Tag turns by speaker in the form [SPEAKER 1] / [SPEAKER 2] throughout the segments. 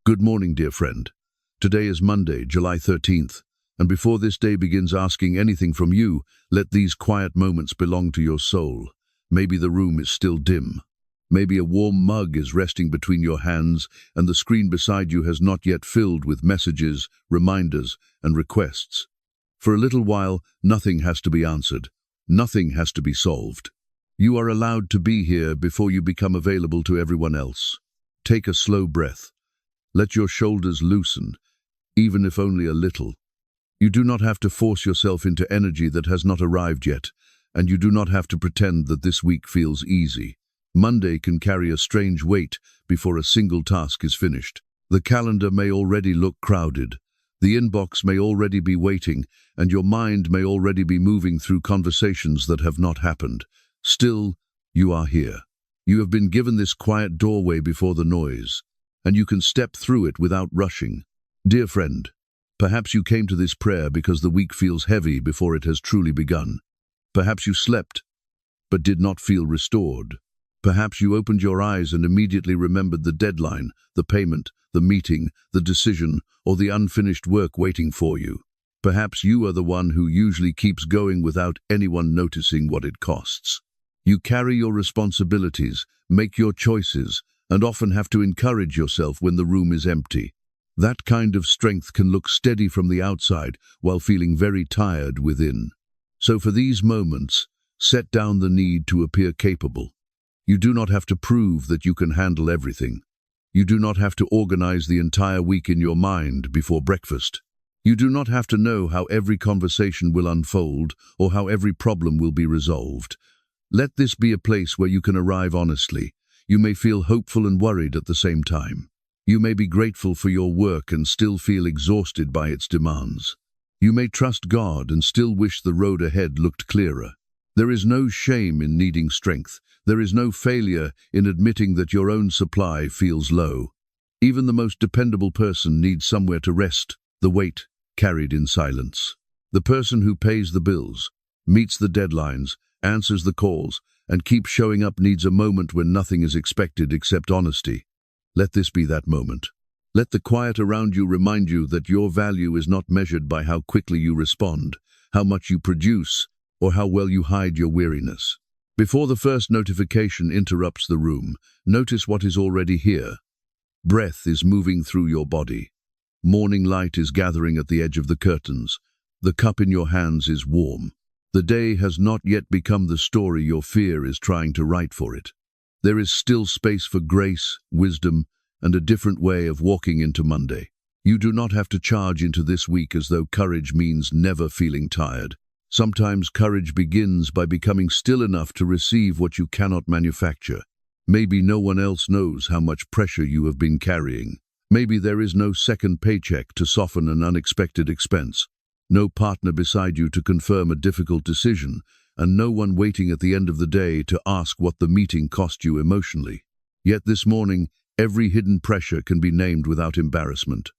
[SPEAKER 1] Good morning, dear friend. Today is Monday, July 13th, and before this day begins asking anything from you, let these quiet moments belong to your soul. Maybe the room is still dim. Maybe a warm mug is resting between your hands, and the screen beside you has not yet filled with messages, reminders, and requests. For a little while, nothing has to be answered. Nothing has to be solved. You are allowed to be here before you become available to everyone else. Take a slow breath. Let your shoulders loosen, even if only a little. You do not have to force yourself into energy that has not arrived yet, and you do not have to pretend that this week feels easy. Monday can carry a strange weight before a single task is finished. The calendar may already look crowded. The inbox may already be waiting, and your mind may already be moving through conversations that have not happened. Still, you are here. You have been given this quiet doorway before the noise, and you can step through it without rushing. Dear friend, perhaps you came to this prayer because the week feels heavy before it has truly begun. Perhaps you slept, but did not feel restored. Perhaps you opened your eyes and immediately remembered the deadline, the payment, the meeting, the decision, or the unfinished work waiting for you. Perhaps you are the one who usually keeps going without anyone noticing what it costs. You carry your responsibilities, make your choices, and often have to encourage yourself when the room is empty. That kind of strength can look steady from the outside while feeling very tired within. So for these moments, set down the need to appear capable. You do not have to prove that you can handle everything. You do not have to organize the entire week in your mind before breakfast. You do not have to know how every conversation will unfold or how every problem will be resolved. Let this be a place where you can arrive honestly. You may feel hopeful and worried at the same time. You may be grateful for your work and still feel exhausted by its demands. You may trust God and still wish the road ahead looked clearer. There is no shame in needing strength. There is no failure in admitting that your own supply feels low. Even the most dependable person needs somewhere to rest, the weight carried in silence. The person who pays the bills, meets the deadlines, answers the calls, and keeps showing up needs a moment when nothing is expected except honesty. Let this be that moment. Let the quiet around you remind you that your value is not measured by how quickly you respond, how much you produce, or how well you hide your weariness. Before the first notification interrupts the room, notice what is already here. Breath is moving through your body. Morning light is gathering at the edge of the curtains. The cup in your hands is warm. The day has not yet become the story your fear is trying to write for it. There is still space for grace, wisdom, and a different way of walking into Monday. You do not have to charge into this week as though courage means never feeling tired. Sometimes courage begins by becoming still enough to receive what you cannot manufacture. Maybe no one else knows how much pressure you have been carrying. Maybe there is no second paycheck to soften an unexpected expense. No partner beside you to confirm a difficult decision, and no one waiting at the end of the day to ask what the meeting cost you emotionally. Yet this morning, every hidden pressure can be named without embarrassment.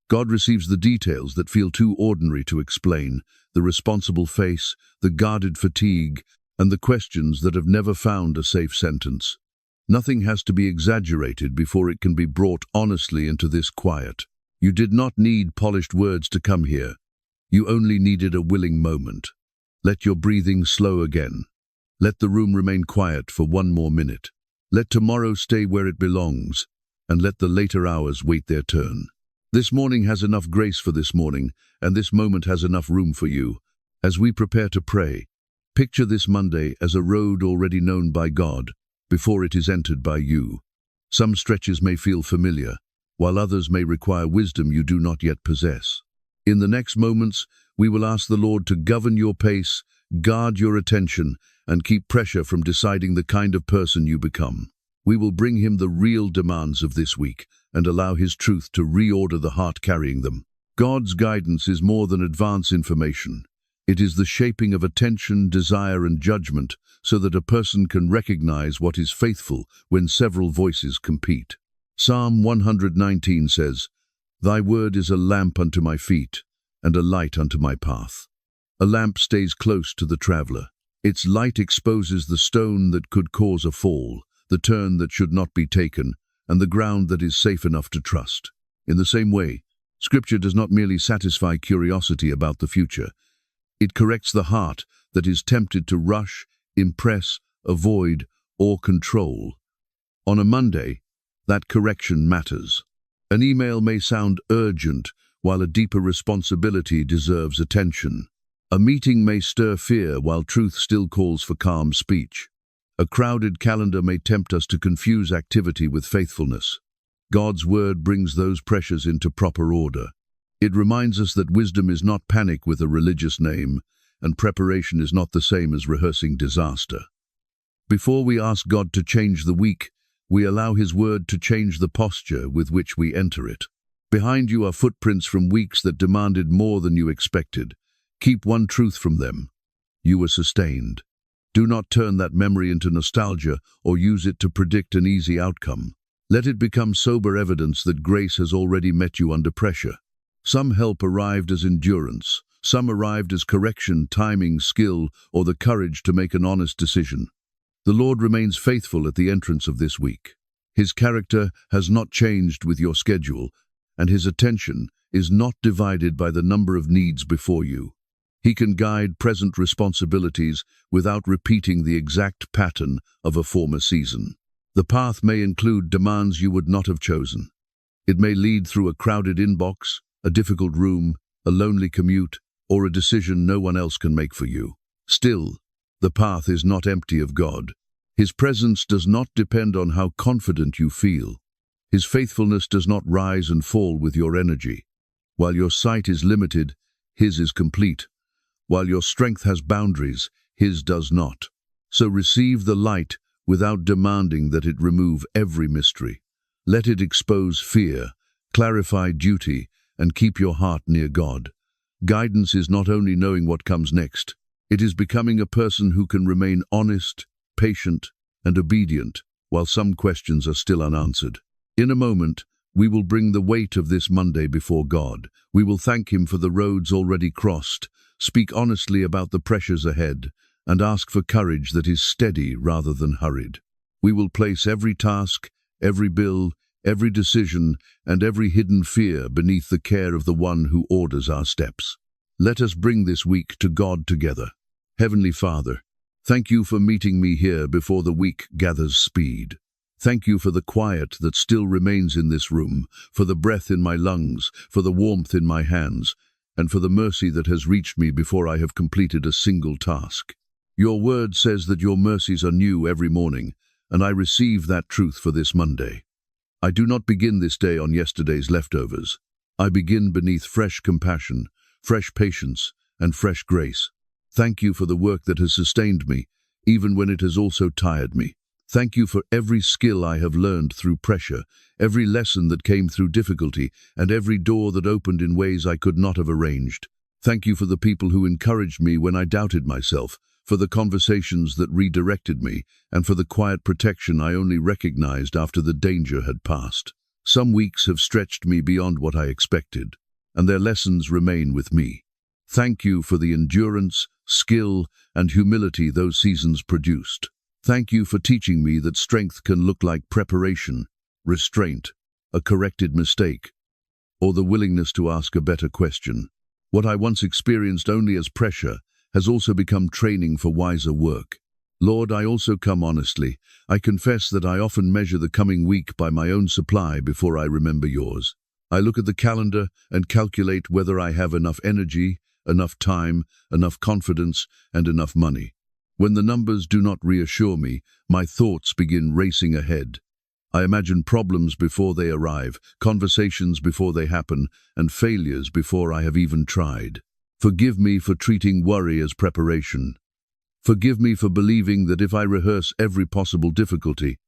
[SPEAKER 1] God receives the details that feel too ordinary to explain, the responsible face, the guarded fatigue, and the questions that have never found a safe sentence. Nothing has to be exaggerated before it can be brought honestly into this quiet. You did not need polished words to come here. You only needed a willing moment. Let your breathing slow again. Let the room remain quiet for one more minute. Let tomorrow stay where it belongs, and let the later hours wait their turn. This morning has enough grace for this morning, and this moment has enough room for you. As we prepare to pray, picture this Monday as a road already known by God, before it is entered by you. Some stretches may feel familiar, while others may require wisdom you do not yet possess. In the next moments, we will ask the Lord to govern your pace, guard your attention, and keep pressure from deciding the kind of person you become. We will bring him the real demands of this week and allow his truth to reorder the heart carrying them. God's guidance is more than advance information. It is the shaping of attention, desire, and judgment so that a person can recognize what is faithful when several voices compete. Psalm 119 says, "Thy word is a lamp unto my feet, and a light unto my path." A lamp stays close to the traveler. Its light exposes the stone that could cause a fall, the turn that should not be taken, and the ground that is safe enough to trust. In the same way, Scripture does not merely satisfy curiosity about the future. It corrects the heart that is tempted to rush, impress, avoid, or control. On a Monday, that correction matters. An email may sound urgent, while a deeper responsibility deserves attention. A meeting may stir fear, while truth still calls for calm speech. A crowded calendar may tempt us to confuse activity with faithfulness. God's word brings those pressures into proper order. It reminds us that wisdom is not panic with a religious name, and preparation is not the same as rehearsing disaster. Before we ask God to change the week, we allow His word to change the posture with which we enter it. Behind you are footprints from weeks that demanded more than you expected. Keep one truth from them: you were sustained. Do not turn that memory into nostalgia or use it to predict an easy outcome. Let it become sober evidence that grace has already met you under pressure. Some help arrived as endurance. Some arrived as correction, timing, skill, or the courage to make an honest decision. The Lord remains faithful at the entrance of this week. His character has not changed with your schedule, and His attention is not divided by the number of needs before you. He can guide present responsibilities without repeating the exact pattern of a former season. The path may include demands you would not have chosen. It may lead through a crowded inbox, a difficult room, a lonely commute, or a decision no one else can make for you. Still, the path is not empty of God. His presence does not depend on how confident you feel. His faithfulness does not rise and fall with your energy. While your sight is limited, His is complete. While your strength has boundaries, His does not. So receive the light without demanding that it remove every mystery. Let it expose fear, clarify duty, and keep your heart near God. Guidance is not only knowing what comes next, it is becoming a person who can remain honest, patient, and obedient while some questions are still unanswered. In a moment, we will bring the weight of this Monday before God. We will thank Him for the roads already crossed, speak honestly about the pressures ahead, and ask for courage that is steady rather than hurried. We will place every task, every bill, every decision, and every hidden fear beneath the care of the One who orders our steps. Let us bring this week to God together. Heavenly Father, thank you for meeting me here before the week gathers speed. Thank you for the quiet that still remains in this room, for the breath in my lungs, for the warmth in my hands, and for the mercy that has reached me before I have completed a single task. Your word says that your mercies are new every morning, and I receive that truth for this Monday. I do not begin this day on yesterday's leftovers. I begin beneath fresh compassion, fresh patience, and fresh grace. Thank you for the work that has sustained me, even when it has also tired me. Thank you for every skill I have learned through pressure, every lesson that came through difficulty, and every door that opened in ways I could not have arranged. Thank you for the people who encouraged me when I doubted myself, for the conversations that redirected me, and for the quiet protection I only recognized after the danger had passed. Some weeks have stretched me beyond what I expected, and their lessons remain with me. Thank you for the endurance, skill, and humility those seasons produced. Thank you for teaching me that strength can look like preparation, restraint, a corrected mistake, or the willingness to ask a better question. What I once experienced only as pressure has also become training for wiser work. Lord, I also come honestly. I confess that I often measure the coming week by my own supply before I remember yours. I look at the calendar and calculate whether I have enough energy, enough time, enough confidence, and enough money. When the numbers do not reassure me, my thoughts begin racing ahead. I imagine problems before they arrive, conversations before they happen, and failures before I have even tried. Forgive me for treating worry as preparation. Forgive me for believing that if I rehearse every possible difficulty,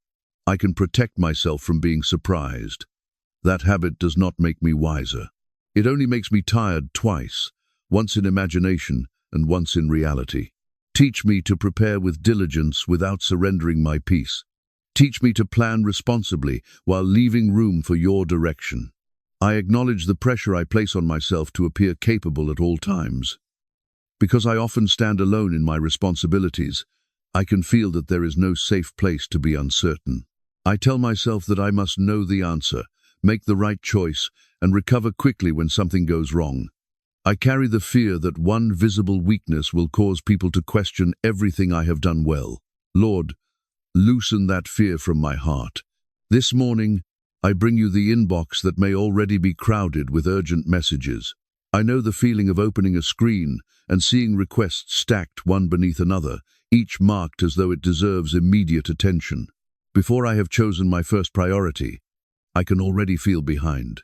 [SPEAKER 1] I can protect myself from being surprised. That habit does not make me wiser. It only makes me tired twice, once in imagination and once in reality. Teach me to prepare with diligence without surrendering my peace. Teach me to plan responsibly while leaving room for your direction. I acknowledge the pressure I place on myself to appear capable at all times. Because I often stand alone in my responsibilities, I can feel that there is no safe place to be uncertain. I tell myself that I must know the answer, make the right choice, and recover quickly when something goes wrong. I carry the fear that one visible weakness will cause people to question everything I have done well. Lord, loosen that fear from my heart. This morning, I bring you the inbox that may already be crowded with urgent messages. I know the feeling of opening a screen and seeing requests stacked one beneath another, each marked as though it deserves immediate attention. Before I have chosen my first priority, I can already feel behind.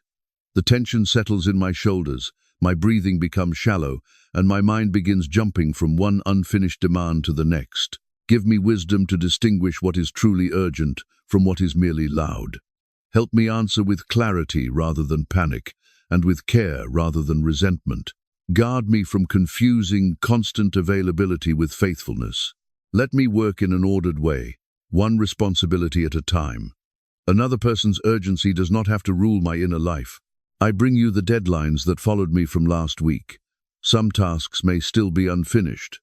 [SPEAKER 1] The tension settles in my shoulders, my breathing becomes shallow, and my mind begins jumping from one unfinished demand to the next. Give me wisdom to distinguish what is truly urgent from what is merely loud. Help me answer with clarity rather than panic, and with care rather than resentment. Guard me from confusing constant availability with faithfulness. Let me work in an ordered way, one responsibility at a time. Another person's urgency does not have to rule my inner life. I bring you the deadlines that followed me from last week. Some tasks may still be unfinished.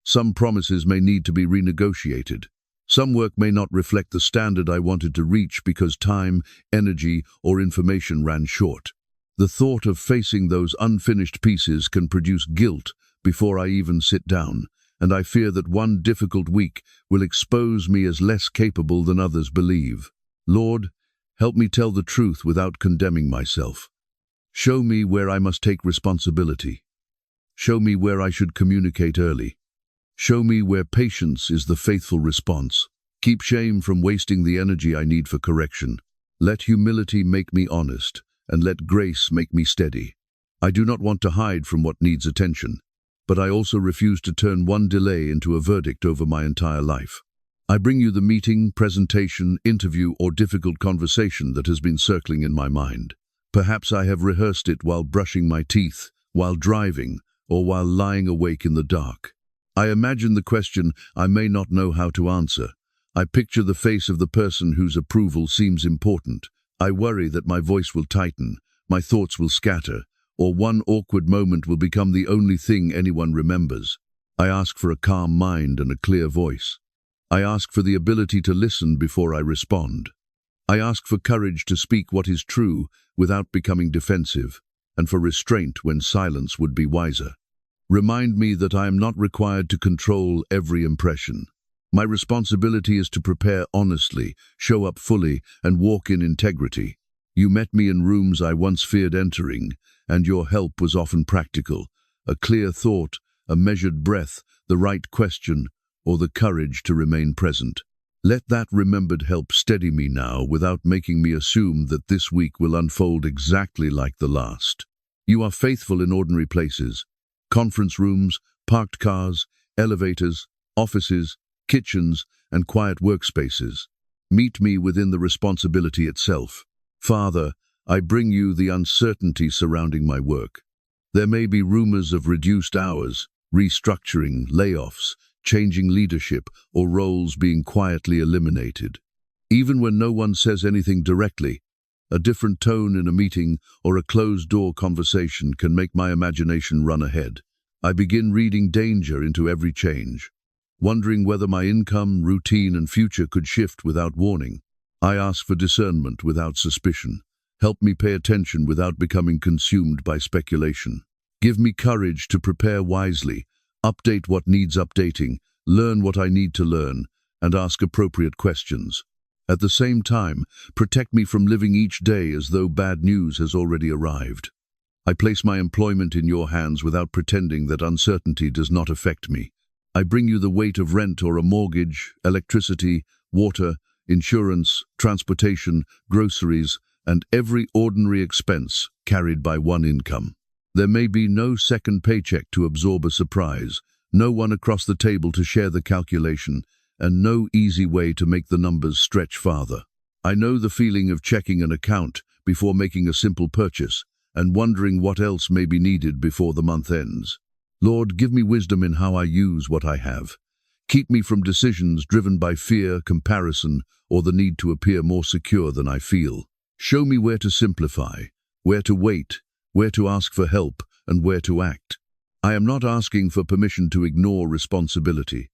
[SPEAKER 1] Some promises may need to be renegotiated. Some work may not reflect the standard I wanted to reach because time, energy, or information ran short. The thought of facing those unfinished pieces can produce guilt before I even sit down, and I fear that one difficult week will expose me as less capable than others believe. Lord, help me tell the truth without condemning myself. Show me where I must take responsibility. Show me where I should communicate early. Show me where patience is the faithful response. Keep shame from wasting the energy I need for correction. Let humility make me honest, and let grace make me steady. I do not want to hide from what needs attention, but I also refuse to turn one delay into a verdict over my entire life. I bring you the meeting, presentation, interview, or difficult conversation that has been circling in my mind. Perhaps I have rehearsed it while brushing my teeth, while driving, or while lying awake in the dark. I imagine the question I may not know how to answer. I picture the face of the person whose approval seems important. I worry that my voice will tighten, my thoughts will scatter, or one awkward moment will become the only thing anyone remembers. I ask for a calm mind and a clear voice. I ask for the ability to listen before I respond. I ask for courage to speak what is true without becoming defensive, and for restraint when silence would be wiser. Remind me that I am not required to control every impression. My responsibility is to prepare honestly, show up fully, and walk in integrity. You met me in rooms I once feared entering, and your help was often practical. A clear thought, a measured breath, the right question, or the courage to remain present. Let that remembered help steady me now without making me assume that this week will unfold exactly like the last. You are faithful in ordinary places. Conference rooms, parked cars, elevators, offices, kitchens, and quiet workspaces. Meet me within the responsibility itself. Father, I bring you the uncertainty surrounding my work. There may be rumors of reduced hours, restructuring, layoffs, changing leadership, or roles being quietly eliminated. Even when no one says anything directly, a different tone in a meeting or a closed-door conversation can make my imagination run ahead. I begin reading danger into every change, wondering whether my income, routine, and future could shift without warning. I ask for discernment without suspicion. Help me pay attention without becoming consumed by speculation. Give me courage to prepare wisely, update what needs updating, learn what I need to learn, and ask appropriate questions. At the same time, protect me from living each day as though bad news has already arrived. I place my employment in your hands without pretending that uncertainty does not affect me. I bring you the weight of rent or a mortgage, electricity, water, insurance, transportation, groceries, and every ordinary expense carried by one income. There may be no second paycheck to absorb a surprise, no one across the table to share the calculation, and no easy way to make the numbers stretch farther. I know the feeling of checking an account before making a simple purchase, and wondering what else may be needed before the month ends. Lord, give me wisdom in how I use what I have. Keep me from decisions driven by fear, comparison, or the need to appear more secure than I feel. Show me where to simplify, where to wait, where to ask for help, and where to act. I am not asking for permission to ignore responsibility.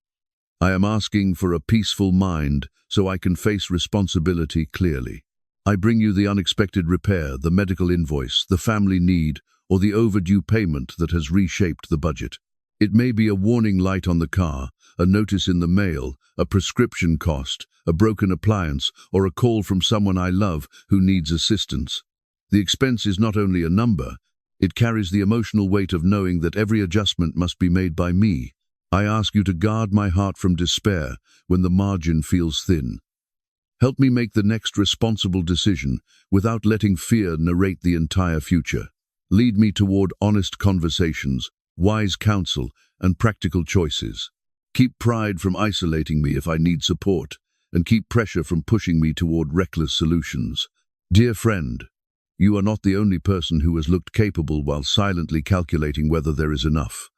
[SPEAKER 1] I am asking for a peaceful mind so I can face responsibility clearly. I bring you the unexpected repair, the medical invoice, the family need, or the overdue payment that has reshaped the budget. It may be a warning light on the car, a notice in the mail, a prescription cost, a broken appliance, or a call from someone I love who needs assistance. The expense is not only a number, it carries the emotional weight of knowing that every adjustment must be made by me. I ask you to guard my heart from despair when the margin feels thin. Help me make the next responsible decision without letting fear narrate the entire future. Lead me toward honest conversations, wise counsel, and practical choices. Keep pride from isolating me if I need support, and keep pressure from pushing me toward reckless solutions. Dear friend, you are not the only person who has looked capable while silently calculating whether there is enough.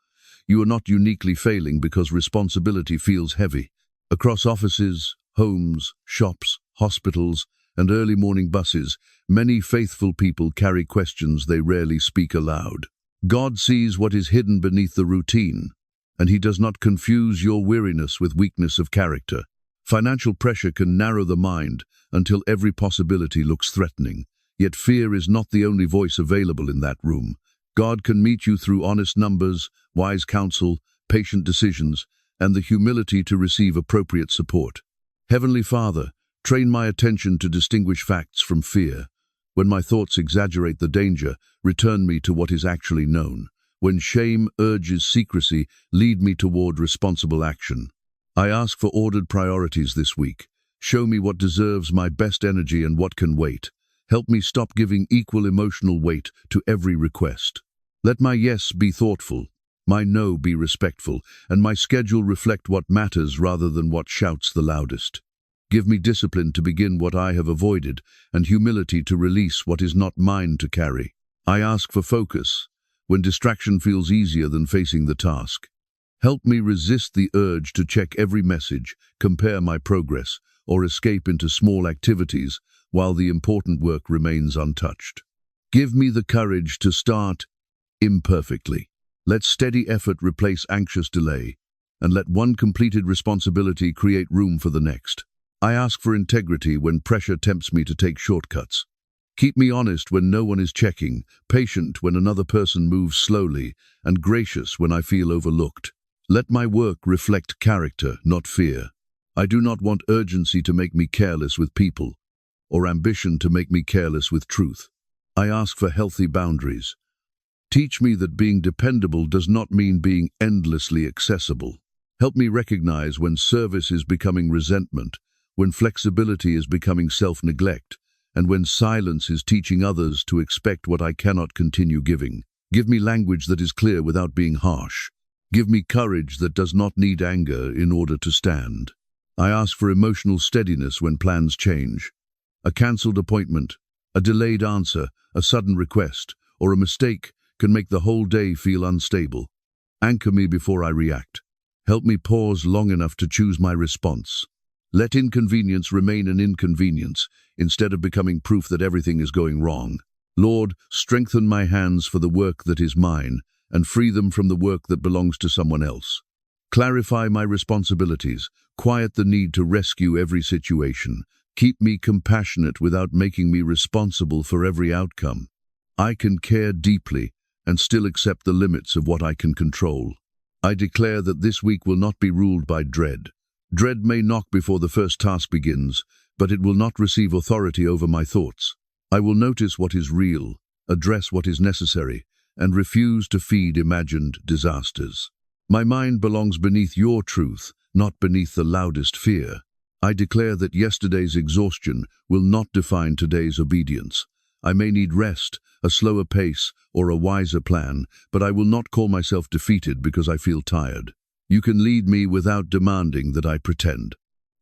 [SPEAKER 1] You are not uniquely failing because responsibility feels heavy. Across offices, homes, shops, hospitals, and early morning buses, many faithful people carry questions they rarely speak aloud. God sees what is hidden beneath the routine, and He does not confuse your weariness with weakness of character. Financial pressure can narrow the mind until every possibility looks threatening. Yet fear is not the only voice available in that room. God can meet you through honest numbers, wise counsel, patient decisions, and the humility to receive appropriate support. Heavenly Father, train my attention to distinguish facts from fear. When my thoughts exaggerate the danger, return me to what is actually known. When shame urges secrecy, lead me toward responsible action. I ask for ordered priorities this week. Show me what deserves my best energy and what can wait. Help me stop giving equal emotional weight to every request. Let my yes be thoughtful, my no be respectful, and my schedule reflect what matters rather than what shouts the loudest. Give me discipline to begin what I have avoided, and humility to release what is not mine to carry. I ask for focus, when distraction feels easier than facing the task. Help me resist the urge to check every message, compare my progress, or escape into small activities while the important work remains untouched. Give me the courage to start imperfectly. Let steady effort replace anxious delay, and let one completed responsibility create room for the next. I ask for integrity when pressure tempts me to take shortcuts. Keep me honest when no one is checking, patient when another person moves slowly, and gracious when I feel overlooked. Let my work reflect character, not fear. I do not want urgency to make me careless with people, or ambition to make me careless with truth. I ask for healthy boundaries. Teach me that being dependable does not mean being endlessly accessible. Help me recognize when service is becoming resentment, when flexibility is becoming self-neglect, and when silence is teaching others to expect what I cannot continue giving. Give me language that is clear without being harsh. Give me courage that does not need anger in order to stand. I ask for emotional steadiness when plans change. A cancelled appointment, a delayed answer, a sudden request, or a mistake can make the whole day feel unstable. Anchor me before I react. Help me pause long enough to choose my response. Let inconvenience remain an inconvenience, instead of becoming proof that everything is going wrong. Lord, strengthen my hands for the work that is mine, and free them from the work that belongs to someone else. Clarify my responsibilities, quiet the need to rescue every situation. Keep me compassionate without making me responsible for every outcome. I can care deeply and still accept the limits of what I can control. I declare that this week will not be ruled by dread. Dread may knock before the first task begins, but it will not receive authority over my thoughts. I will notice what is real, address what is necessary, and refuse to feed imagined disasters. My mind belongs beneath your truth, not beneath the loudest fear. I declare that yesterday's exhaustion will not define today's obedience. I may need rest, a slower pace, or a wiser plan, but I will not call myself defeated because I feel tired. You can lead me without demanding that I pretend.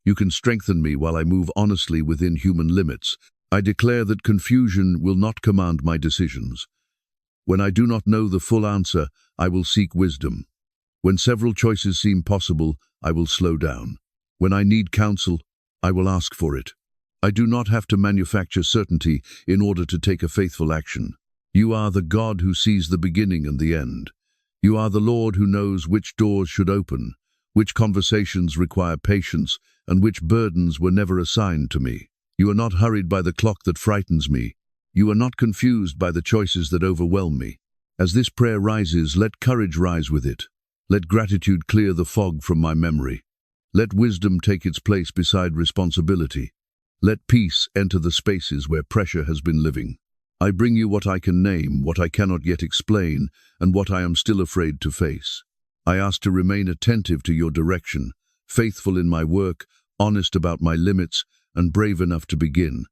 [SPEAKER 1] You can strengthen me while I move honestly within human limits. I declare that confusion will not command my decisions. When I do not know the full answer, I will seek wisdom. When several choices seem possible, I will slow down. When I need counsel, I will ask for it. I do not have to manufacture certainty in order to take a faithful action. You are the God who sees the beginning and the end. You are the Lord who knows which doors should open, which conversations require patience, and which burdens were never assigned to me. You are not hurried by the clock that frightens me. You are not confused by the choices that overwhelm me. As this prayer rises, let courage rise with it. Let gratitude clear the fog from my memory. Let wisdom take its place beside responsibility. Let peace enter the spaces where pressure has been living. I bring you what I can name, what I cannot yet explain, and what I am still afraid to face. I ask to remain attentive to your direction, faithful in my work, honest about my limits, and brave enough to begin.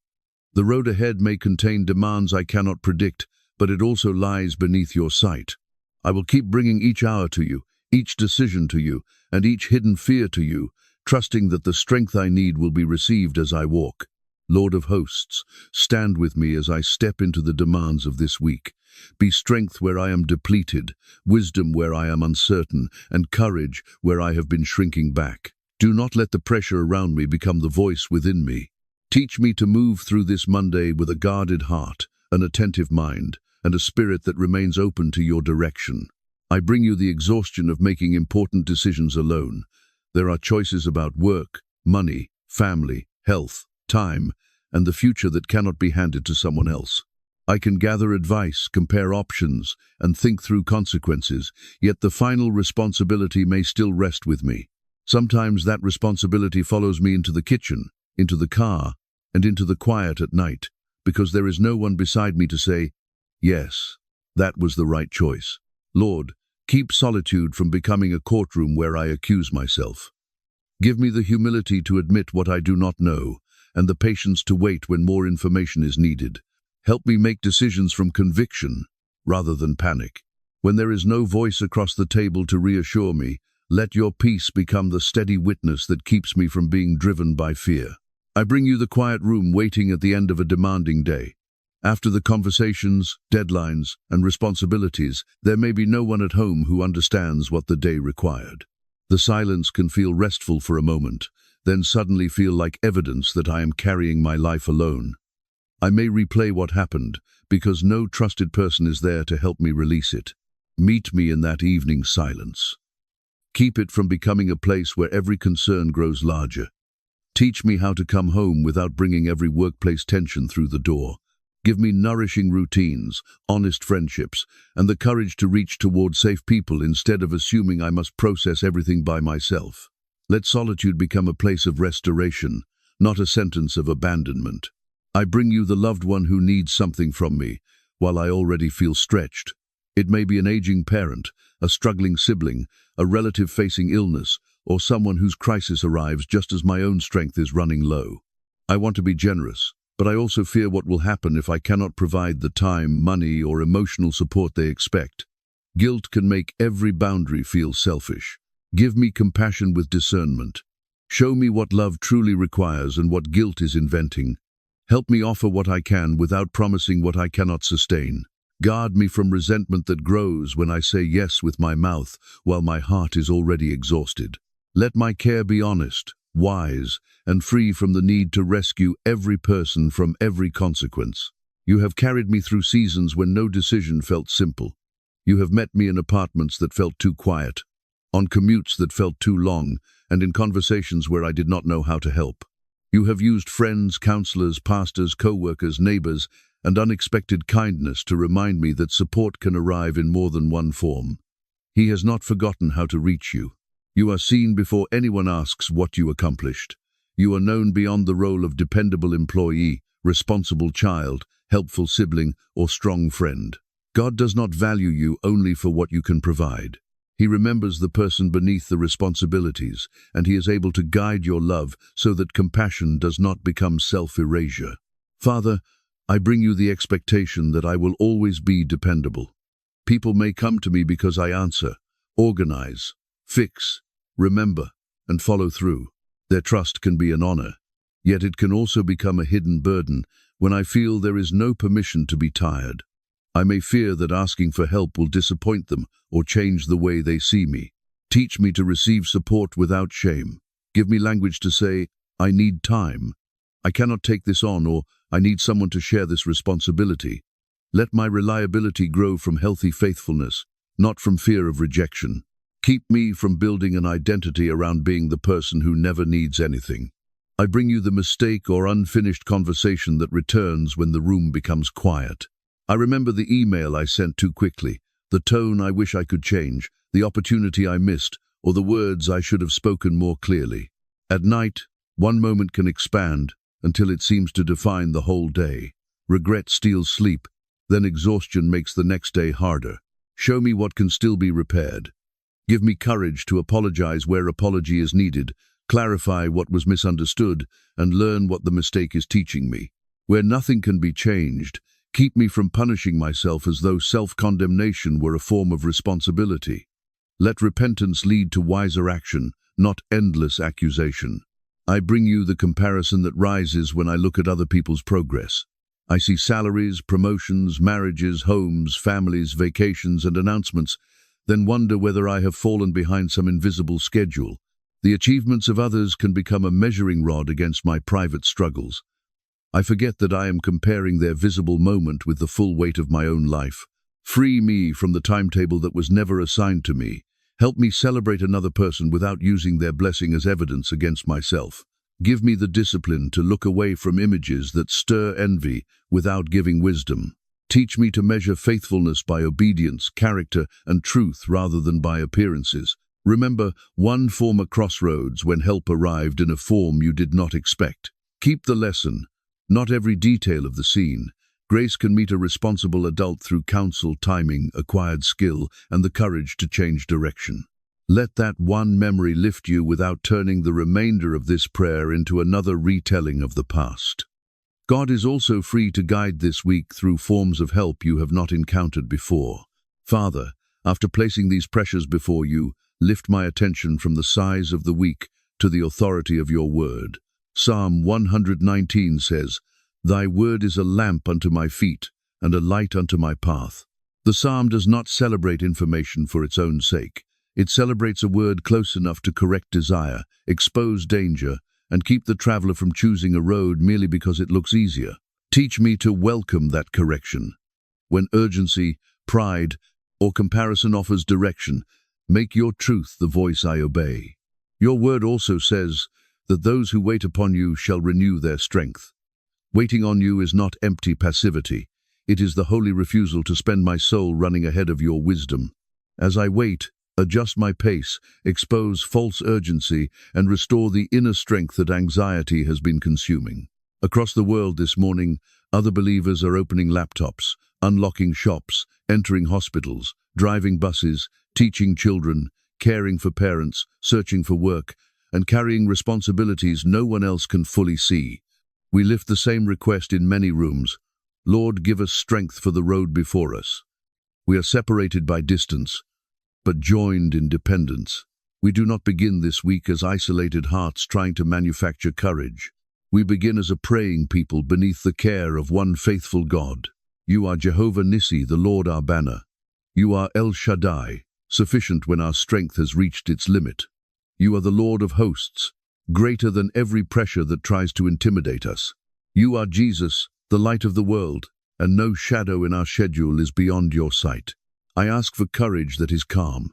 [SPEAKER 1] The road ahead may contain demands I cannot predict, but it also lies beneath your sight. I will keep bringing each hour to you, each decision to you, and each hidden fear to you, trusting that the strength I need will be received as I walk. Lord of hosts, stand with me as I step into the demands of this week. Be strength where I am depleted, wisdom where I am uncertain, and courage where I have been shrinking back. Do not let the pressure around me become the voice within me. Teach me to move through this Monday with a guarded heart, an attentive mind, and a spirit that remains open to your direction. I bring you the exhaustion of making important decisions alone. There are choices about work, money, family, health, time, and the future that cannot be handed to someone else. I can gather advice, compare options, and think through consequences, yet the final responsibility may still rest with me. Sometimes that responsibility follows me into the kitchen, into the car, and into the quiet at night, because there is no one beside me to say, yes, that was the right choice. Lord, keep solitude from becoming a courtroom where I accuse myself. Give me the humility to admit what I do not know, and the patience to wait when more information is needed. Help me make decisions from conviction, rather than panic. When there is no voice across the table to reassure me, let your peace become the steady witness that keeps me from being driven by fear. I bring you the quiet room waiting at the end of a demanding day. After the conversations, deadlines, and responsibilities, there may be no one at home who understands what the day required. The silence can feel restful for a moment, then suddenly feel like evidence that I am carrying my life alone. I may replay what happened, because no trusted person is there to help me release it. Meet me in that evening silence. Keep it from becoming a place where every concern grows larger. Teach me how to come home without bringing every workplace tension through the door. Give me nourishing routines, honest friendships, and the courage to reach toward safe people instead of assuming I must process everything by myself. Let solitude become a place of restoration, not a sentence of abandonment. I bring you the loved one who needs something from me, while I already feel stretched. It may be an aging parent, a struggling sibling, a relative facing illness, or someone whose crisis arrives just as my own strength is running low. I want to be generous, but I also fear what will happen if I cannot provide the time, money, or emotional support they expect. Guilt can make every boundary feel selfish. Give me compassion with discernment. Show me what love truly requires and what guilt is inventing. Help me offer what I can without promising what I cannot sustain. Guard me from resentment that grows when I say yes with my mouth while my heart is already exhausted. Let my care be honest, wise, and free from the need to rescue every person from every consequence. You have carried me through seasons when no decision felt simple. You have met me in apartments that felt too quiet, on commutes that felt too long, and in conversations where I did not know how to help. You have used friends, counselors, pastors, co-workers, neighbors, and unexpected kindness to remind me that support can arrive in more than one form. He has not forgotten how to reach you. You are seen before anyone asks what you accomplished. You are known beyond the role of dependable employee, responsible child, helpful sibling, or strong friend. God does not value you only for what you can provide. He remembers the person beneath the responsibilities, and he is able to guide your love so that compassion does not become self-erasure. Father, I bring you the expectation that I will always be dependable. People may come to me because I answer, organize, fix, remember, and follow through. Their trust can be an honor, yet it can also become a hidden burden when I feel there is no permission to be tired. I may fear that asking for help will disappoint them or change the way they see me. Teach me to receive support without shame. Give me language to say, I need time. I cannot take this on, or I need someone to share this responsibility. Let my reliability grow from healthy faithfulness, not from fear of rejection. Keep me from building an identity around being the person who never needs anything. I bring you the mistake or unfinished conversation that returns when the room becomes quiet. I remember the email I sent too quickly, the tone I wish I could change, the opportunity I missed, or the words I should have spoken more clearly. At night, one moment can expand until it seems to define the whole day. Regret steals sleep, then exhaustion makes the next day harder. Show me what can still be repaired. Give me courage to apologize where apology is needed, clarify what was misunderstood, and learn what the mistake is teaching me. Where nothing can be changed, keep me from punishing myself as though self-condemnation were a form of responsibility. Let repentance lead to wiser action, not endless accusation. I bring you the comparison that rises when I look at other people's progress. I see salaries, promotions, marriages, homes, families, vacations, and announcements, then wonder whether I have fallen behind some invisible schedule. The achievements of others can become a measuring rod against my private struggles. I forget that I am comparing their visible moment with the full weight of my own life. Free me from the timetable that was never assigned to me. Help me celebrate another person without using their blessing as evidence against myself. Give me the discipline to look away from images that stir envy without giving wisdom. Teach me to measure faithfulness by obedience, character, and truth rather than by appearances. Remember one former crossroads when help arrived in a form you did not expect. Keep the lesson, not every detail of the scene. Grace can meet a responsible adult through counsel, timing, acquired skill, and the courage to change direction. Let that one memory lift you without turning the remainder of this prayer into another retelling of the past. God is also free to guide this week through forms of help you have not encountered before. Father, after placing these pressures before you, lift my attention from the size of the weak to the authority of your word. Psalm 119 says, "Thy word is a lamp unto my feet and a light unto my path." The psalm does not celebrate information for its own sake. It celebrates a word close enough to correct desire, expose danger, and keep the traveler from choosing a road merely because it looks easier. Teach me to welcome that correction. When urgency, pride, or comparison offers direction, make your truth the voice I obey. Your word also says that those who wait upon you shall renew their strength. Waiting on you is not empty passivity. It is the holy refusal to spend my soul running ahead of your wisdom. As I wait, adjust my pace, expose false urgency, and restore the inner strength that anxiety has been consuming. Across the world this morning, other believers are opening laptops, unlocking shops, entering hospitals, driving buses, teaching children, caring for parents, searching for work, and carrying responsibilities no one else can fully see. We lift the same request in many rooms. Lord, give us strength for the road before us. We are separated by distance, but joined in dependence. We do not begin this week as isolated hearts trying to manufacture courage. We begin as a praying people beneath the care of one faithful God. You are Jehovah Nissi, the Lord our banner. You are El Shaddai, sufficient when our strength has reached its limit. You are the Lord of hosts, greater than every pressure that tries to intimidate us. You are Jesus, the light of the world, and no shadow in our schedule is beyond your sight. I ask for courage that is calm.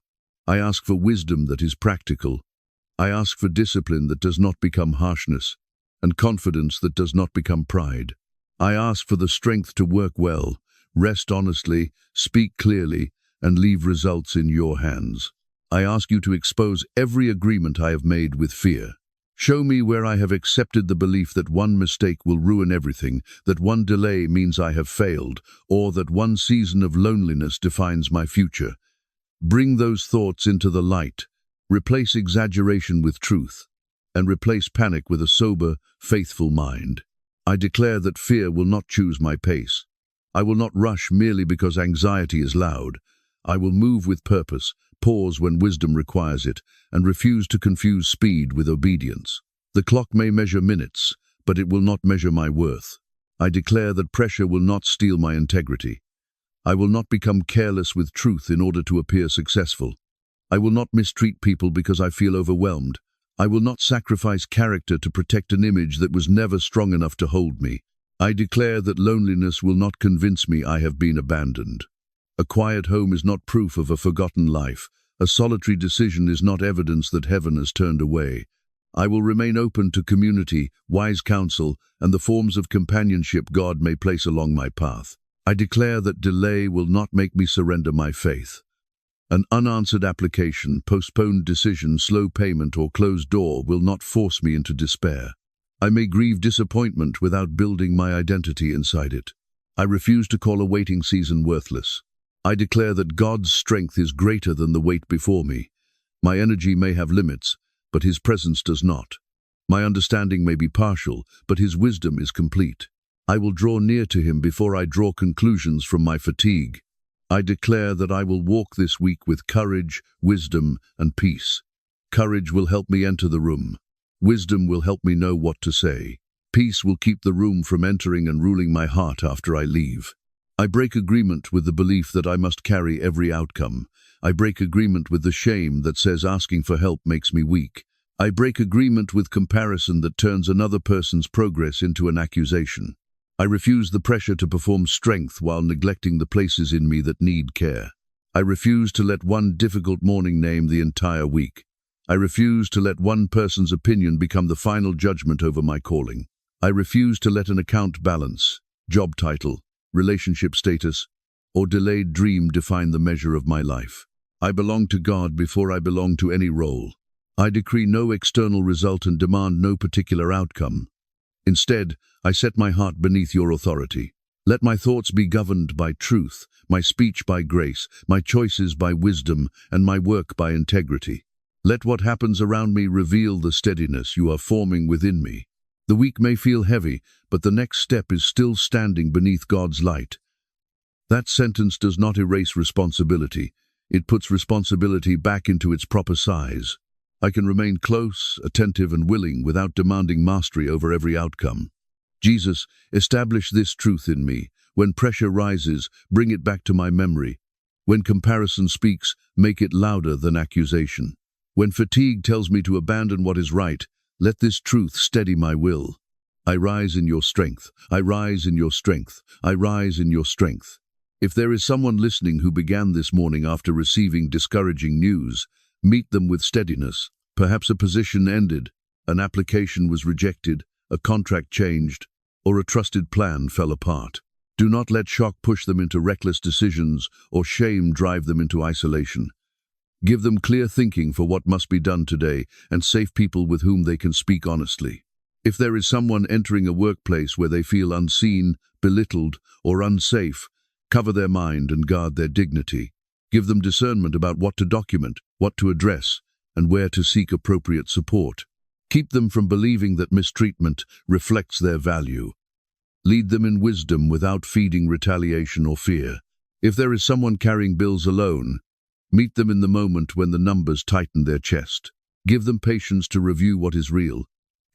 [SPEAKER 1] I ask for wisdom that is practical. I ask for discipline that does not become harshness, and confidence that does not become pride. I ask for the strength to work well, rest honestly, speak clearly, and leave results in your hands. I ask you to expose every agreement I have made with fear. Show me where I have accepted the belief that one mistake will ruin everything, that one delay means I have failed, or that one season of loneliness defines my future. Bring those thoughts into the light. Replace exaggeration with truth, and replace panic with a sober, faithful mind. I declare that fear will not choose my pace. I will not rush merely because anxiety is loud. I will move with purpose, pause when wisdom requires it, and refuse to confuse speed with obedience. The clock may measure minutes, but it will not measure my worth. I declare that pressure will not steal my integrity. I will not become careless with truth in order to appear successful. I will not mistreat people because I feel overwhelmed. I will not sacrifice character to protect an image that was never strong enough to hold me. I declare that loneliness will not convince me I have been abandoned. A quiet home is not proof of a forgotten life. A solitary decision is not evidence that heaven has turned away. I will remain open to community, wise counsel, and the forms of companionship God may place along my path. I declare that delay will not make me surrender my faith. An unanswered application, postponed decision, slow payment, or closed door will not force me into despair. I may grieve disappointment without building my identity inside it. I refuse to call a waiting season worthless. I declare that God's strength is greater than the weight before me. My energy may have limits, but His presence does not. My understanding may be partial, but His wisdom is complete. I will draw near to Him before I draw conclusions from my fatigue. I declare that I will walk this week with courage, wisdom, and peace. Courage will help me enter the room. Wisdom will help me know what to say. Peace will keep the room from entering and ruling my heart after I leave. I break agreement with the belief that I must carry every outcome. I break agreement with the shame that says asking for help makes me weak. I break agreement with comparison that turns another person's progress into an accusation. I refuse the pressure to perform strength while neglecting the places in me that need care. I refuse to let one difficult morning name the entire week. I refuse to let one person's opinion become the final judgment over my calling. I refuse to let an account balance, job title, relationship status, or delayed dream define the measure of my life. I belong to God before I belong to any role. I decree no external result and demand no particular outcome. Instead, I set my heart beneath your authority. Let my thoughts be governed by truth, my speech by grace, my choices by wisdom, and my work by integrity. Let what happens around me reveal the steadiness you are forming within me. The week may feel heavy, but the next step is still standing beneath God's light. That sentence does not erase responsibility. It puts responsibility back into its proper size. I can remain close, attentive, and willing without demanding mastery over every outcome. Jesus, establish this truth in me. When pressure rises, bring it back to my memory. When comparison speaks, make it louder than accusation. When fatigue tells me to abandon what is right, let this truth steady my will. I rise in your strength. I rise in your strength. I rise in your strength. If there is someone listening who began this morning after receiving discouraging news, meet them with steadiness. Perhaps a position ended, an application was rejected, a contract changed, or a trusted plan fell apart. Do not let shock push them into reckless decisions or shame drive them into isolation. Give them clear thinking for what must be done today and safe people with whom they can speak honestly. If there is someone entering a workplace where they feel unseen, belittled, or unsafe, cover their mind and guard their dignity. Give them discernment about what to document, what to address, and where to seek appropriate support. Keep them from believing that mistreatment reflects their value. Lead them in wisdom without feeding retaliation or fear. If there is someone carrying bills alone, meet them in the moment when the numbers tighten their chest. Give them patience to review what is real,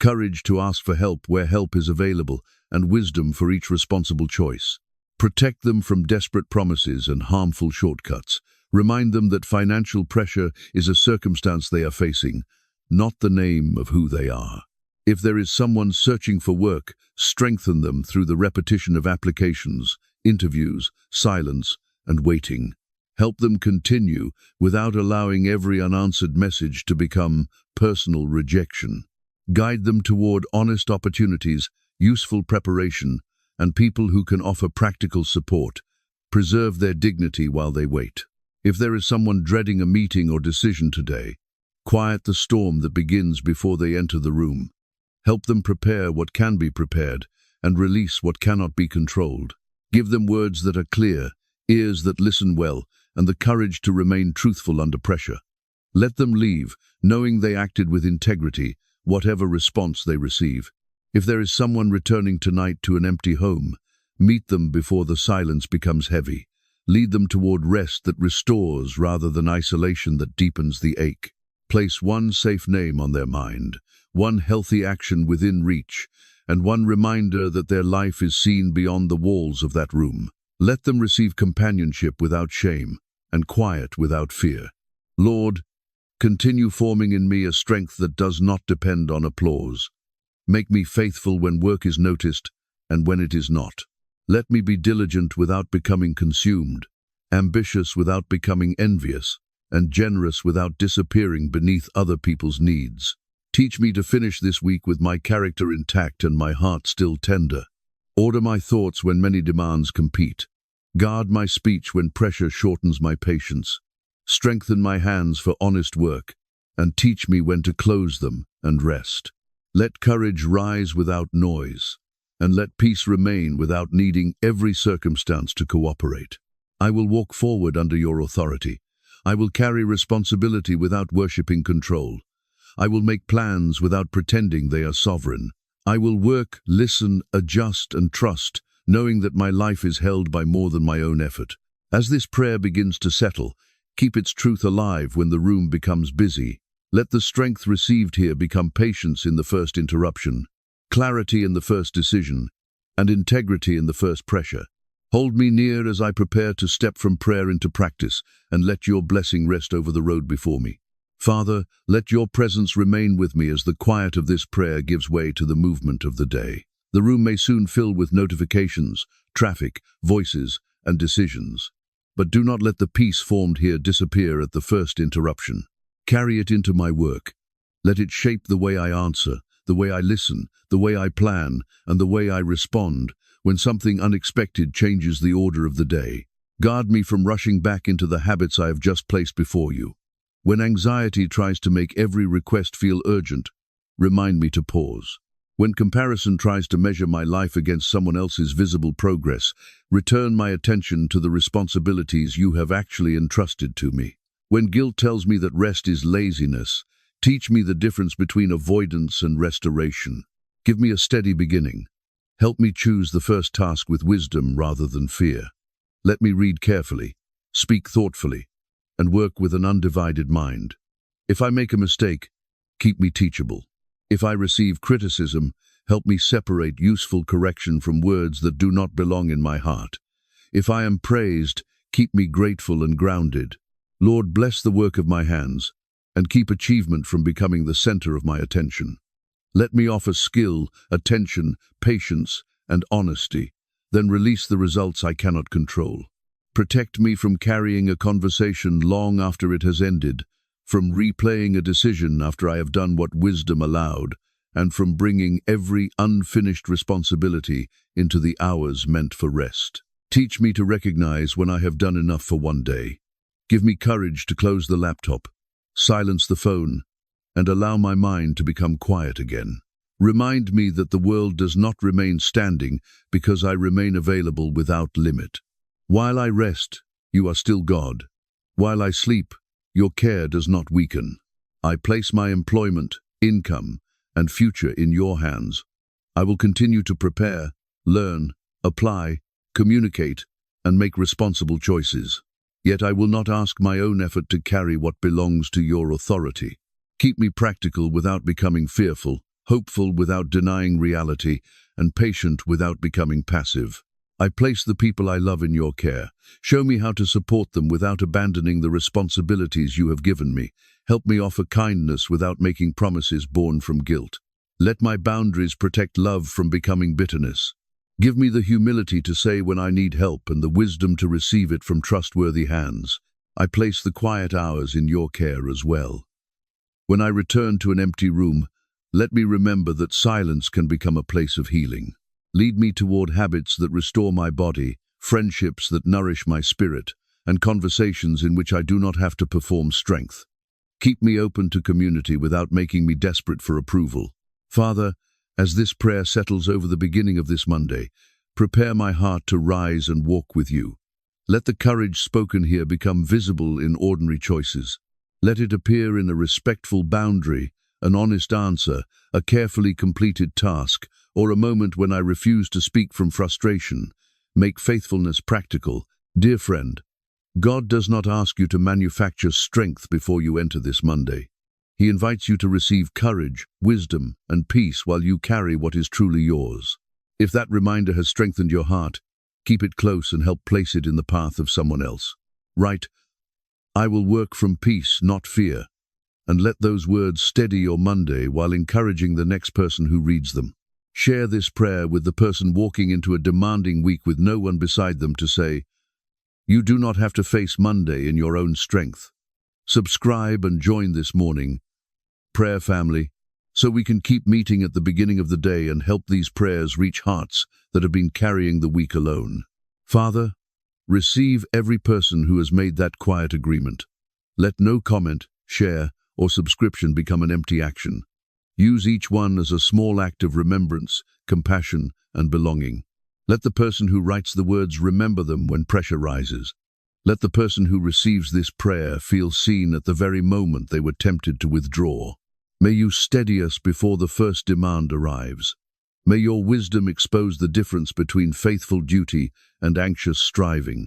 [SPEAKER 1] courage to ask for help where help is available, and wisdom for each responsible choice. Protect them from desperate promises and harmful shortcuts. Remind them that financial pressure is a circumstance they are facing, not the name of who they are. If there is someone searching for work, strengthen them through the repetition of applications, interviews, silence, and waiting. Help them continue without allowing every unanswered message to become personal rejection. Guide them toward honest opportunities, useful preparation, and people who can offer practical support. Preserve their dignity while they wait. If there is someone dreading a meeting or decision today, quiet the storm that begins before they enter the room. Help them prepare what can be prepared and release what cannot be controlled. Give them words that are clear, ears that listen well, and the courage to remain truthful under pressure. Let them leave, knowing they acted with integrity, whatever response they receive. If there is someone returning tonight to an empty home, meet them before the silence becomes heavy. Lead them toward rest that restores rather than isolation that deepens the ache. Place one safe name on their mind, one healthy action within reach, and one reminder that their life is seen beyond the walls of that room. Let them receive companionship without shame and quiet without fear. Lord, continue forming in me a strength that does not depend on applause. Make me faithful when work is noticed and when it is not. Let me be diligent without becoming consumed, ambitious without becoming envious, and generous without disappearing beneath other people's needs. Teach me to finish this week with my character intact and my heart still tender. Order my thoughts when many demands compete. Guard my speech when pressure shortens my patience. Strengthen my hands for honest work, and teach me when to close them and rest. Let courage rise without noise, and let peace remain without needing every circumstance to cooperate. I will walk forward under your authority. I will carry responsibility without worshipping control. I will make plans without pretending they are sovereign. I will work, listen, adjust, and trust, knowing that my life is held by more than my own effort. As this prayer begins to settle, keep its truth alive when the room becomes busy. Let the strength received here become patience in the first interruption, clarity in the first decision, and integrity in the first pressure. Hold me near as I prepare to step from prayer into practice, and let your blessing rest over the road before me. Father, let your presence remain with me as the quiet of this prayer gives way to the movement of the day. The room may soon fill with notifications, traffic, voices, and decisions. But do not let the peace formed here disappear at the first interruption. Carry it into my work. Let it shape the way I answer, the way I listen, the way I plan, and the way I respond when something unexpected changes the order of the day. Guard me from rushing back into the habits I have just placed before you. When anxiety tries to make every request feel urgent, remind me to pause. When comparison tries to measure my life against someone else's visible progress, return my attention to the responsibilities you have actually entrusted to me. When guilt tells me that rest is laziness, teach me the difference between avoidance and restoration. Give me a steady beginning. Help me choose the first task with wisdom rather than fear. Let me read carefully, speak thoughtfully, and work with an undivided mind. If I make a mistake, keep me teachable. If I receive criticism, help me separate useful correction from words that do not belong in my heart. If I am praised, keep me grateful and grounded. Lord, bless the work of my hands, and keep achievement from becoming the center of my attention. Let me offer skill, attention, patience, and honesty, then release the results I cannot control. Protect me from carrying a conversation long after it has ended, from replaying a decision after I have done what wisdom allowed, and from bringing every unfinished responsibility into the hours meant for rest. Teach me to recognize when I have done enough for one day. Give me courage to close the laptop, silence the phone, and allow my mind to become quiet again. Remind me that the world does not remain standing because I remain available without limit. While I rest, you are still God. While I sleep, your care does not weaken. I place my employment, income, and future in your hands. I will continue to prepare, learn, apply, communicate, and make responsible choices. Yet I will not ask my own effort to carry what belongs to your authority. Keep me practical without becoming fearful, hopeful without denying reality, and patient without becoming passive. I place the people I love in your care. Show me how to support them without abandoning the responsibilities you have given me. Help me offer kindness without making promises born from guilt. Let my boundaries protect love from becoming bitterness. Give me the humility to say when I need help and the wisdom to receive it from trustworthy hands. I place the quiet hours in your care as well. When I return to an empty room, let me remember that silence can become a place of healing. Lead me toward habits that restore my body, friendships that nourish my spirit, and conversations in which I do not have to perform strength. Keep me open to community without making me desperate for approval. Father, as this prayer settles over the beginning of this Monday, prepare my heart to rise and walk with you. Let the courage spoken here become visible in ordinary choices. Let it appear in a respectful boundary, an honest answer, a carefully completed task, or a moment when I refuse to speak from frustration. Make faithfulness practical. Dear friend, God does not ask you to manufacture strength before you enter this Monday. He invites you to receive courage, wisdom, and peace while you carry what is truly yours. If that reminder has strengthened your heart, keep it close and help place it in the path of someone else. Write, I will work from peace, not fear, and let those words steady your Monday while encouraging the next person who reads them. Share this prayer with the person walking into a demanding week with no one beside them to say, you do not have to face Monday in your own strength. Subscribe and join this morning prayer family so we can keep meeting at the beginning of the day and help these prayers reach hearts that have been carrying the week alone. Father, receive every person who has made that quiet agreement. Let no comment, share, or subscription become an empty action. Use each one as a small act of remembrance, compassion, and belonging. Let the person who writes the words remember them when pressure rises. Let the person who receives this prayer feel seen at the very moment they were tempted to withdraw. May you steady us before the first demand arrives. May your wisdom expose the difference between faithful duty and anxious striving.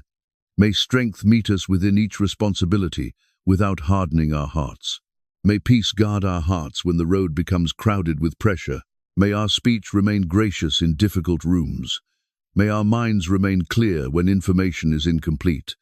[SPEAKER 1] May strength meet us within each responsibility without hardening our hearts. May peace guard our hearts when the road becomes crowded with pressure. May our speech remain gracious in difficult rooms. May our minds remain clear when information is incomplete.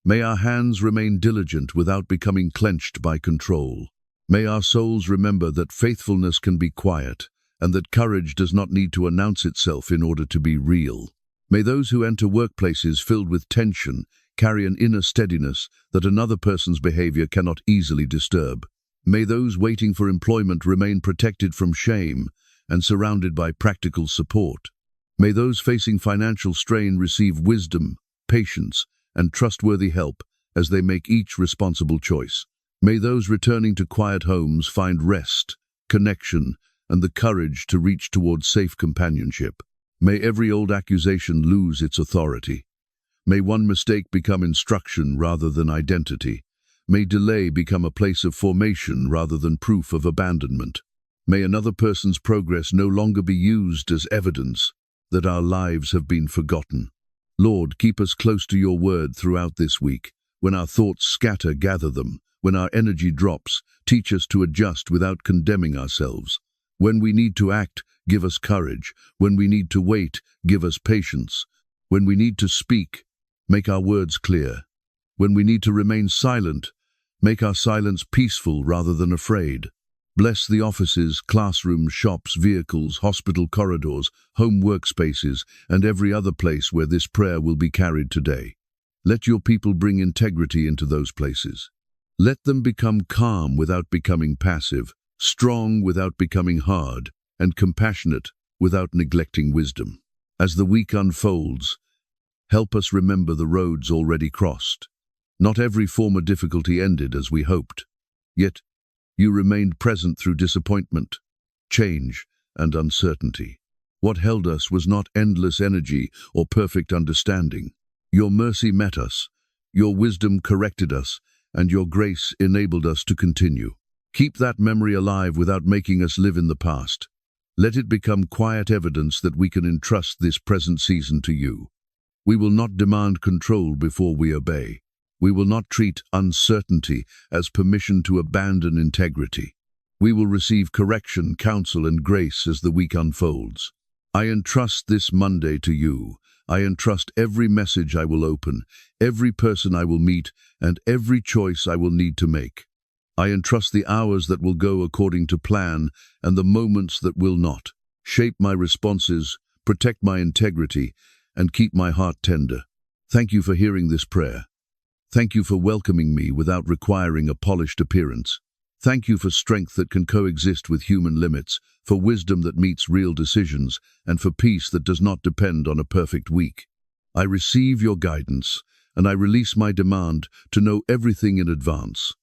[SPEAKER 1] May our hands remain diligent without becoming clenched by control. May our souls remember that faithfulness can be quiet, and that courage does not need to announce itself in order to be real. May those who enter workplaces filled with tension carry an inner steadiness that another person's behavior cannot easily disturb. May those waiting for employment remain protected from shame and surrounded by practical support. May those facing financial strain receive wisdom, patience, and trustworthy help as they make each responsible choice. May those returning to quiet homes find rest, connection, and the courage to reach towards safe companionship. May every old accusation lose its authority. May one mistake become instruction rather than identity. May delay become a place of formation rather than proof of abandonment. May another person's progress no longer be used as evidence that our lives have been forgotten. Lord, keep us close to your word throughout this week. When our thoughts scatter, gather them. When our energy drops, teach us to adjust without condemning ourselves. When we need to act, give us courage. When we need to wait, give us patience. When we need to speak, make our words clear. When we need to remain silent, make our silence peaceful rather than afraid. Bless the offices, classrooms, shops, vehicles, hospital corridors, home workspaces, and every other place where this prayer will be carried today. Let your people bring integrity into those places. Let them become calm without becoming passive, strong without becoming hard, and compassionate without neglecting wisdom. As the week unfolds, help us remember the roads already crossed. Not every former difficulty ended as we hoped. Yet, you remained present through disappointment, change, and uncertainty. What held us was not endless energy or perfect understanding. Your mercy met us, your wisdom corrected us, and your grace enabled us to continue. Keep that memory alive without making us live in the past. Let it become quiet evidence that we can entrust this present season to you. We will not demand control before we obey. We will not treat uncertainty as permission to abandon integrity. We will receive correction, counsel, and grace as the week unfolds. I entrust this Monday to you. I entrust every message I will open, every person I will meet, and every choice I will need to make. I entrust the hours that will go according to plan and the moments that will not. Shape my responses, protect my integrity, and keep my heart tender. Thank you for hearing this prayer. Thank you for welcoming me without requiring a polished appearance. Thank you for strength that can coexist with human limits, for wisdom that meets real decisions, and for peace that does not depend on a perfect week. I receive your guidance, and I release my demand to know everything in advance.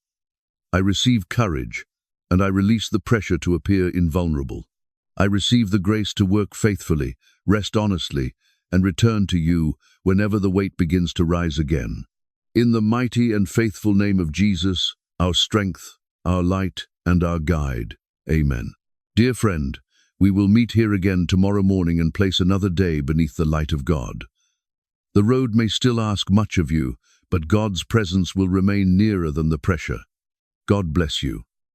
[SPEAKER 1] I receive courage, and I release the pressure to appear invulnerable. I receive the grace to work faithfully, rest honestly, and return to you whenever the weight begins to rise again. In the mighty and faithful name of Jesus, our strength, our light, and our guide. Amen. Dear friend, we will meet here again tomorrow morning and place another day beneath the light of God. The road may still ask much of you, but God's presence will remain nearer than the pressure. God bless you.